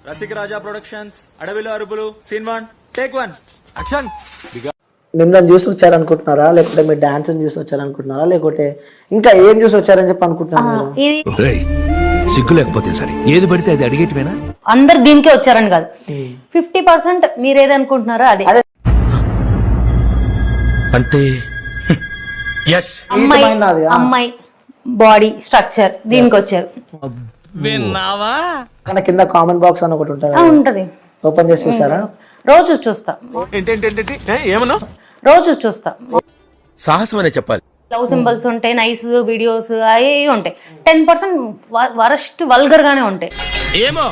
రసిక రాజా productions, అడవిలో అరుపులు, scene 1 take 1 action. మిమ్మల్ని చూసి వచ్చారనుకుంటున్నారా, లేకుంటే మీరు డాన్స్ చూసి వచ్చారనుకుంటున్నారా, లేకుంటే ఇంకా ఏం చూసి వచ్చారని చెప్పి అనుకుంటున్నారు? సిగ్గు లేకపోతే సరే ఏది పడితే అది అడిగేటివేనా? అందరు దీనికే వచ్చారని కాదు, 50% మీరు ఏది అనుకుంటున్నారో అదే. అంటే అమ్మాయి బాడీ స్ట్రక్చర్ దీనికి వచ్చారు. మన కింద కామెంట్ బాక్స్ అని ఒకటి ఉంటుంది, ఉంటది, ఓపెన్ చేసి చూసారా? రోజు చూస్తా. ఏమన్నా రోజు చూస్తా. సాహసం అనే చెప్పాలి. లవ్ సింబల్స్ ఉంటాయి, నైస్ వీడియోస్ అవి ఉంటాయి. 10% వరస్ట్ వల్గర్ గానే ఉంటాయి. ఏమో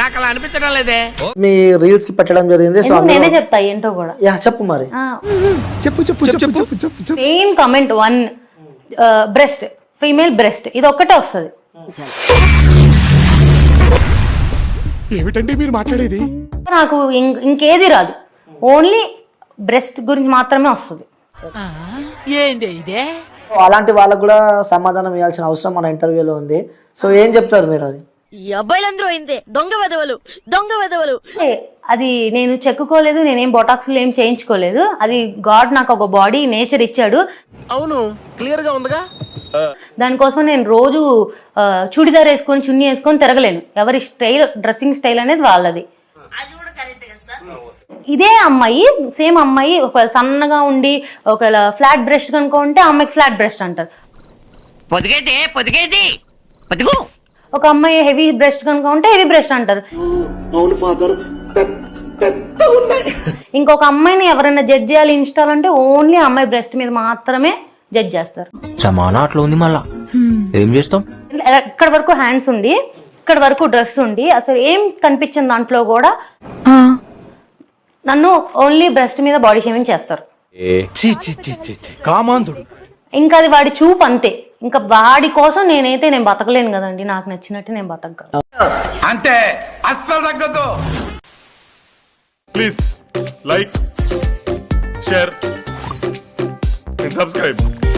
నాకు అలా అనిపించడం లేదే. మీ రీల్స్ కి పెట్టడం జరిగింది, నేనే చెప్తా ఏంటో కూడా. చెప్పు మరి. Main comment 1 breast, female breast, ఇది ఒక్కటే వస్తుంది. ఏమిటండి మీరు మాట్లాడేది? నాకు ఇంకేది రాదు, ఓన్లీ బ్రెస్ట్ గురించి మాత్రమే వస్తుంది. అలాంటి వాళ్ళకు కూడా సమాధానం ఇవ్వాల్సిన అవసరం మన ఇంటర్వ్యూలో ఉంది. సో ఏం చెప్తారు మీరు? అది అబ్బాయిలందరూ అయిందే దొంగ వెదవలు, దొంగ వెదవలు. అది నేను చెక్కుకోలేదు, నేనేం బొటాక్స్లు ఏం చేయించుకోలేదు. అది గాడ్ నాకు ఒక బాడీ నేచర్ ఇచ్చాడు. అవును, క్లియర్ గా ఉందిగా. దానికోసం నేను రోజు చూడిదార్ వేసుకొని చున్నీ వేసుకొని తిరగలేను. ఎవరి స్టైల్, డ్రెస్సింగ్ స్టైల్ అనేది వాళ్ళది. ఇదే అమ్మాయి, సేమ్ అమ్మాయి ఒకవేళ సన్నగా ఉండి ఒకవేళ ఫ్లాట్ బ్రెస్ట్ కనుక ఉంటే ఆ అమ్మాయికి ఫ్లాట్ బ్రెస్ట్ అంటారు. ఒక అమ్మాయి హెవీ బ్రెస్ట్ కనుక ఉంటే హెవీ బ్రెస్ట్ అంటారు. ఇంకొక అమ్మాయిని ఎవరైనా జడ్జ్ చేయాలి ఇన్స్టాల్ అంటే ఓన్లీ అమ్మాయి బ్రెస్ట్ మీద మాత్రమే జడ్జ్ చేస్తారు. అట్లా ఉంది, మళ్ళా ఏం చేస్తాం? ఇక్కడ వరకు హ్యాండ్స్ ఉండి ఇక్కడ వరకు డ్రెస్ ఉండి అసలు ఏం కనిపించింది దాంట్లో కూడా నన్ను ఓన్లీ బ్రెస్ట్ మీద బాడీ షేమింగ్ చేస్తారు. ఇంకా అది వాడి చూపు అంతే. ఇంకా వాడి కోసం నేను బతకలేను కదండి, నాకు నచ్చినట్టు నేను బతకగలను. అంటే అస్సలు తగ్గదు. Please like, share and subscribe.